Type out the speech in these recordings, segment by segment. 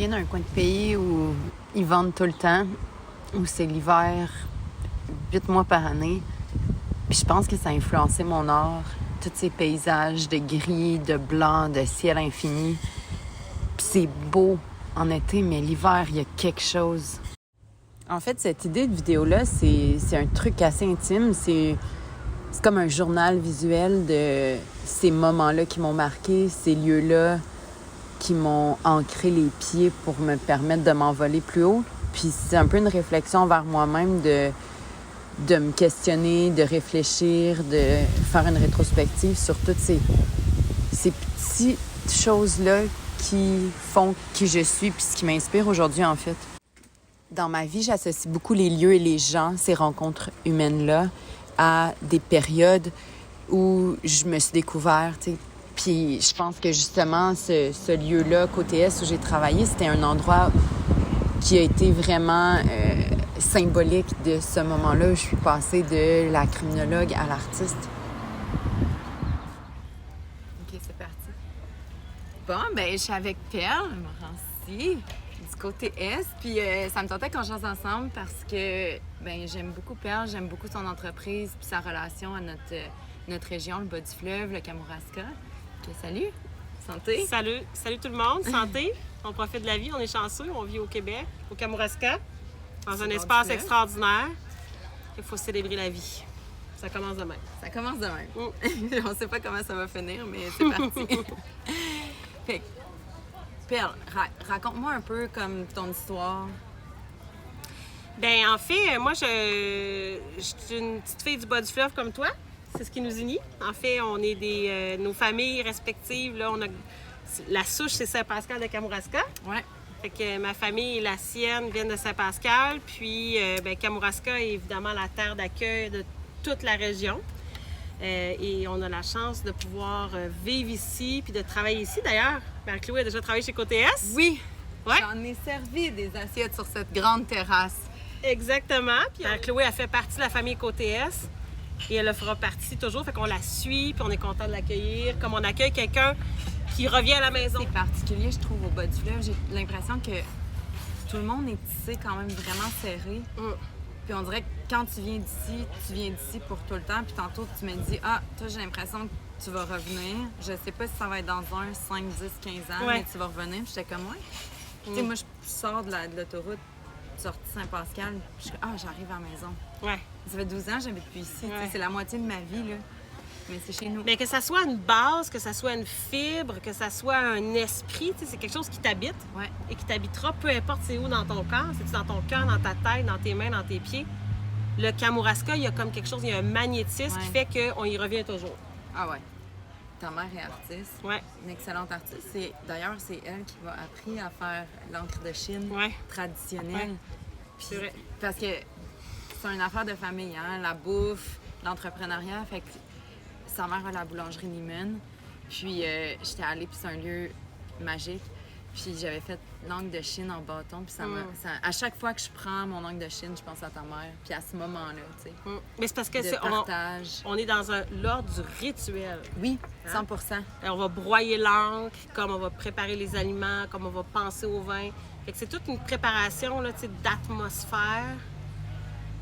viens d'un coin de pays où ils vendent tout le temps, où c'est l'hiver 8 mois par année. Puis je pense que ça a influencé mon art. Tous ces paysages de gris, de blanc, de ciel infini. Puis c'est beau en été, mais l'hiver, il y a quelque chose. En fait, cette idée de vidéo-là, c'est un truc assez intime. C'est comme un journal visuel de ces moments-là qui m'ont marqué, ces lieux-là qui m'ont ancré les pieds pour me permettre de m'envoler plus haut. Puis c'est un peu une réflexion vers moi-même de me questionner, de réfléchir, de faire une rétrospective sur toutes ces petites choses-là qui font qui je suis puis ce qui m'inspire aujourd'hui, en fait. Dans ma vie, j'associe beaucoup les lieux et les gens, ces rencontres humaines-là, à des périodes où je me suis découvert, tu sais. Puis je pense que justement, ce lieu-là, côté Est, où j'ai travaillé, c'était un endroit qui a été vraiment symbolique de ce moment-là où je suis passée de la criminologue à l'artiste. OK, c'est parti. Bon, ben je suis avec Perle Morancy, du côté Est. Puis ça me tentait qu'on change ensemble parce que ben j'aime beaucoup Perle, j'aime beaucoup son entreprise puis sa relation à notre région, le bas du fleuve, le Kamouraska. OK, salut! Santé! Salut tout le monde, santé! On profite de la vie, on est chanceux, on vit au Québec, au Kamouraska, dans un espace extraordinaire. Il faut célébrer la vie. Ça commence demain. Ça commence demain. On ne sait pas comment ça va finir, mais c'est parti. Fait que, Perle, raconte-moi un peu comme ton histoire. Ben en fait, moi, je suis une petite fille du bas du fleuve comme toi. C'est ce qui nous unit. En fait, on est nos familles respectives. Là, on a la souche, c'est Saint-Pascal de Kamouraska. Ouais. Fait que ma famille et la sienne viennent de Saint-Pascal. Puis, Kamouraska est évidemment la terre d'accueil de toute la région. Et on a la chance de pouvoir vivre ici puis de travailler ici. D'ailleurs, Marie-Chloé a déjà travaillé chez Côté S. Oui, ouais. J'en ai servi des assiettes sur cette grande terrasse. Exactement. Puis Marie-Chloé a fait partie de la famille Côté S. Et elle le fera partie toujours. Fait qu'on la suit puis on est content de l'accueillir. Comme on accueille quelqu'un qui revient à la maison. C'est particulier, je trouve, au bas du fleuve. J'ai l'impression que tout le monde est tissé quand même vraiment serré. Puis on dirait que quand tu viens d'ici pour tout le temps. Puis tantôt, tu me dis, toi, j'ai l'impression que tu vas revenir. Je sais pas si ça va être dans 1, 5, 10, 15 ans, mais tu vas revenir. Puis j'étais comme, Tu sais, moi, je sors de l'autoroute, sortie Saint-Pascal, puis j'arrive à la maison. Ouais. Ça fait 12 ans que j'habite plus ici. C'est la moitié de ma vie, là. Mais c'est chez nous. Mais que ça soit une base, que ça soit une fibre, que ça soit un esprit, c'est quelque chose qui t'habite et qui t'habitera, peu importe c'est où dans ton corps. C'est-tu dans ton cœur, dans ta tête, dans tes mains, dans tes pieds. Le Kamouraska, il y a comme quelque chose, il y a un magnétisme qui fait qu'on y revient toujours. Ah ouais. Ta mère est artiste. Ouais. Une excellente artiste. D'ailleurs, c'est elle qui m'a appris à faire l'encre de Chine traditionnelle. Ouais. C'est vrai. Parce que c'est une affaire de famille, hein? La bouffe, l'entrepreneuriat. Fait que sa mère a la boulangerie Niemann. Puis j'étais allée, puis c'est un lieu magique. Puis j'avais fait l'encre de Chine en bâton. Puis à chaque fois que je prends mon encre de Chine, je pense à ta mère. Puis à ce moment-là, tu sais. Mais c'est parce que on est dans l'ordre du rituel. Oui, 100%. On va broyer l'encre, comme on va préparer les aliments, comme on va penser au vin. Fait que c'est toute une préparation là, d'atmosphère.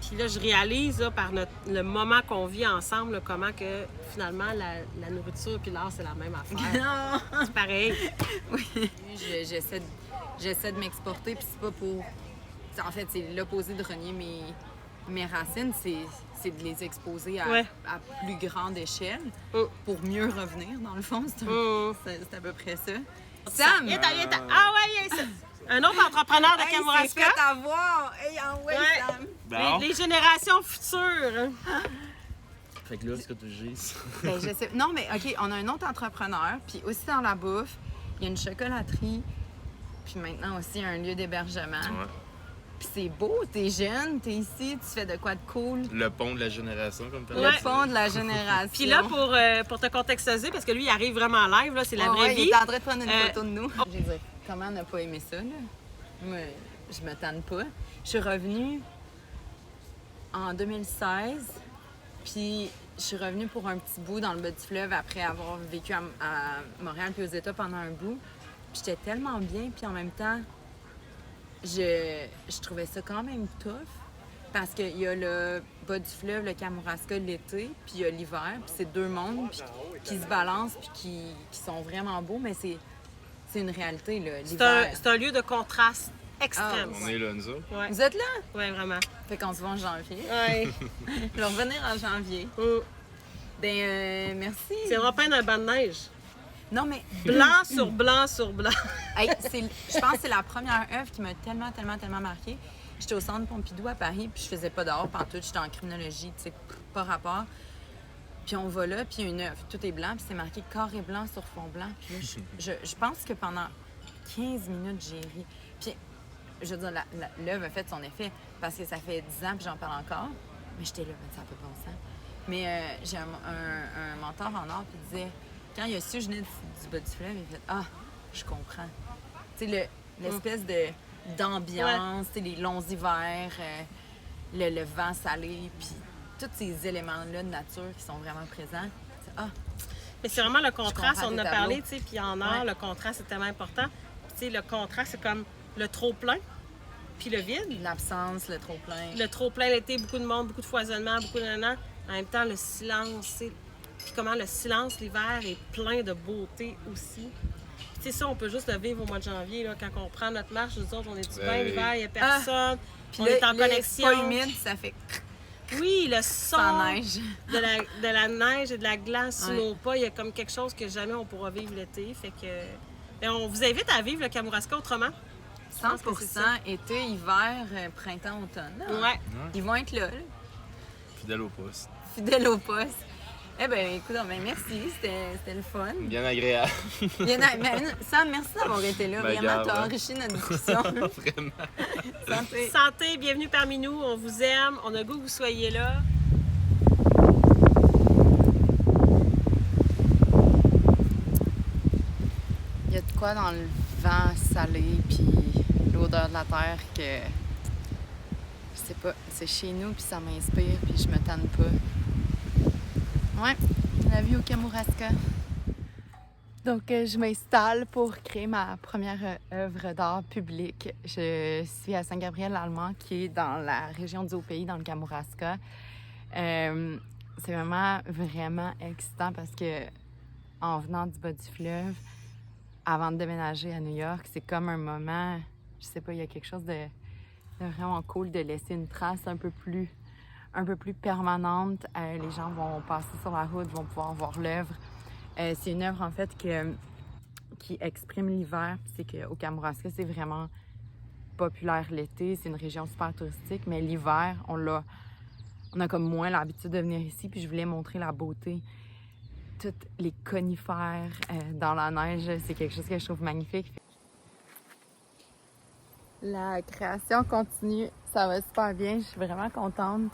Puis là, je réalise là, par le moment qu'on vit ensemble, là, comment que finalement la nourriture puis l'art, c'est la même affaire. Non! C'est pareil. Oui. J'essaie de m'exporter, puis c'est pas pour... En fait, c'est l'opposé de renier mes racines, c'est de les exposer à plus grande échelle pour mieux revenir, dans le fond. C'est à peu près ça. Sam! Ah ouais, ça. Un autre entrepreneur de Kamouraska. C'est fait avoir! Sam! Bon. Les générations futures. Fait que là, ce que tu gises. Ben, je sais. Non, mais OK, on a un autre entrepreneur, puis aussi dans la bouffe, il y a une chocolaterie, puis maintenant aussi un lieu d'hébergement. Ouais. Puis c'est beau, t'es jeune, t'es ici, tu fais de quoi de cool? Le pont de la génération, comme tu as Le pont de la génération. Puis là, pour te contextualiser, parce que lui, il arrive vraiment en live, là, c'est la vraie vie. Il est en train de prendre une photo de nous. Je veux dire, comment ne pas aimer ça, là? Moi, je me tanne pas. Je suis revenue en 2016, puis je suis revenue pour un petit bout dans le bas du fleuve après avoir vécu à Montréal puis aux États pendant un bout. Puis j'étais tellement bien, puis en même temps, je trouvais ça quand même tough parce qu'il y a le bas du fleuve, le Kamouraska l'été, puis il y a l'hiver, puis c'est deux mondes puis qui se balancent puis qui sont vraiment beaux, mais c'est une réalité, là, l'hiver. C'est un lieu de contraste extrême. On est là, nous autres. Ouais. Vous êtes là? Ouais, vraiment. Fait qu'on se voit en janvier. Ouais. Je vais revenir en janvier. Merci. C'est vraiment peint d'un banc de neige. Non, mais Blanc sur blanc sur blanc. hey, je pense que c'est la première œuvre qui m'a tellement marquée. J'étais au Centre Pompidou à Paris, puis je faisais pas dehors pantoute, j'étais en criminologie, tu sais, pas rapport. Puis on va là, puis il y a une œuvre, tout est blanc, puis c'est marqué carré blanc sur fond blanc. Puis là, je pense que pendant 15 minutes, j'ai ri. Puis, je veux dire, l'œuvre a fait son effet, parce que ça fait 10 ans, puis j'en parle encore. Mais j'étais là, mais ça n'a pas de bon sens. Mais j'ai un mentor en art qui disait, quand il a su que je venais du bas du fleuve, il a fait « Ah, je comprends. » Tu sais, l'espèce d'ambiance, tu sais, les longs hivers, le vent salé, puis tous ces éléments-là de nature qui sont vraiment présents. Ah, Mais c'est vraiment le contraste, on en a tes parlé, tableaux. tu sais, puis en art, le contraste est tellement important. Puis, tu sais, le contraste, c'est comme le trop-plein, puis le vide. l'absence, le trop-plein. Le trop-plein l'été, beaucoup de monde, beaucoup de foisonnement, beaucoup de nanan. En même temps, le silence, tu sais. Puis comment le silence, l'hiver, est plein de beauté aussi. Puis, tu sais, ça, on peut juste le vivre au mois de janvier, là, quand on prend notre marche, nous autres, on est du bain, l'hiver, il n'y a personne, Puis on là, est en là, connexion. C'est pas humide, ça fait Oui, le son sans neige. de la neige et de la glace sous Ouais. nos pas, il y a comme quelque chose que jamais on pourra vivre l'été. Fait que ben, on vous invite à vivre le Kamouraska autrement. 100% que c'est ça. été, hiver, printemps, automne. là. Ouais. Ils vont être là, Fidèle au poste. fidèles au poste. Eh bien, écoute, ben, merci, c'était le fun. Bien agréable. Sam, merci d'avoir été là. Ben, Vraiment, garde, t'as hein. enrichi notre discussion. Vraiment. Santé. Santé, bienvenue parmi nous. On vous aime. On a le goût que vous soyez là. Il y a de quoi dans le vent salé puis l'odeur de la terre que je sais pas, c'est chez nous puis ça m'inspire puis je me tanne pas. Ouais, la vie au Kamouraska. Donc je m'installe pour créer ma première œuvre d'art publique. Je suis à Saint-Gabriel-Allemand qui est dans la région du Haut-Pays, dans le Kamouraska. C'est vraiment excitant parce que en venant du bas du fleuve, avant de déménager à New York, c'est comme un moment, je sais pas, il y a quelque chose de vraiment cool de laisser une trace un peu plus permanente. Les gens vont passer sur la route, vont pouvoir voir l'œuvre. C'est une œuvre en fait qui exprime l'hiver. C'est qu'au Kamouraska, c'est vraiment populaire l'été. C'est une région super touristique, mais l'hiver, on a comme moins l'habitude de venir ici. Puis je voulais montrer la beauté. Toutes les conifères dans la neige, c'est quelque chose que je trouve magnifique. La création continue, ça va super bien, je suis vraiment contente.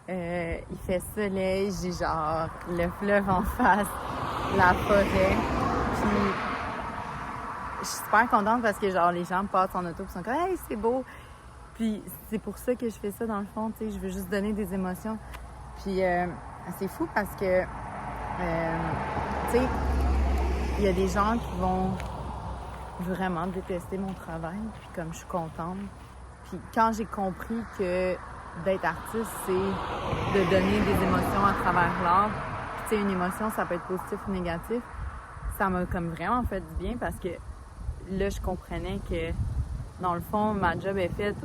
Il fait soleil, j'ai genre le fleuve en face, la forêt. Puis je suis super contente parce que genre les gens passent en auto et sont comme « Hey, c'est beau! » Puis c'est pour ça que je fais ça dans le fond, tu sais, je veux juste donner des émotions. Puis c'est fou parce que tu sais, il y a des gens qui vont vraiment détester mon travail, puis comme je suis contente. Puis quand j'ai compris que d'être artiste, c'est de donner des émotions à travers l'art, puis tu sais, une émotion, ça peut être positif ou négatif, ça m'a comme vraiment fait du bien parce que là, je comprenais que, dans le fond, ma job est faite.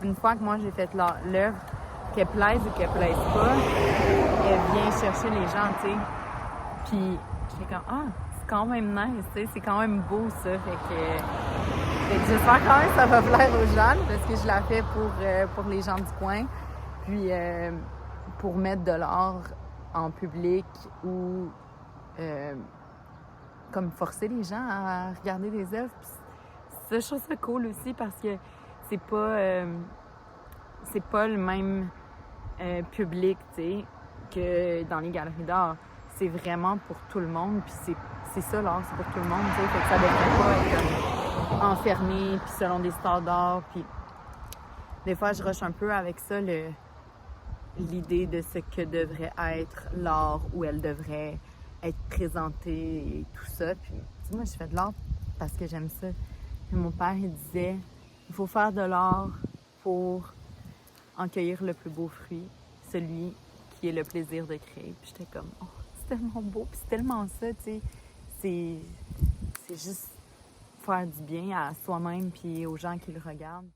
Une fois que moi, j'ai fait l'œuvre, qu'elle plaise ou qu'elle plaise pas, elle vient chercher les gens, tu sais. Puis j'étais comme, ah, c'est quand même nice, tu sais, c'est quand même beau ça. Fait que j'espère quand même que ça va plaire aux gens parce que je la fais pour les gens du coin. Puis pour mettre de l'art en public ou comme forcer les gens à regarder des œuvres. Puis ça, je trouve ça cool aussi parce que c'est pas le même public, tu sais, que dans les galeries d'art. C'est vraiment pour tout le monde, puis c'est ça l'art, c'est pour tout le monde, tu sais, fait que ça devrait pas être comme enfermé, puis selon des standards, puis des fois je rush un peu avec ça, l'idée de ce que devrait être l'art, où elle devrait être présentée et tout ça, puis tu sais, moi je fais de l'art parce que j'aime ça. Et mon père, il disait, Il faut faire de l'art pour en cueillir le plus beau fruit, celui qui est le plaisir de créer. Puis j'étais comme, oh, c'est tellement beau, puis c'est tellement ça, tu sais. C'est juste faire du bien à soi-même puis aux gens qui le regardent.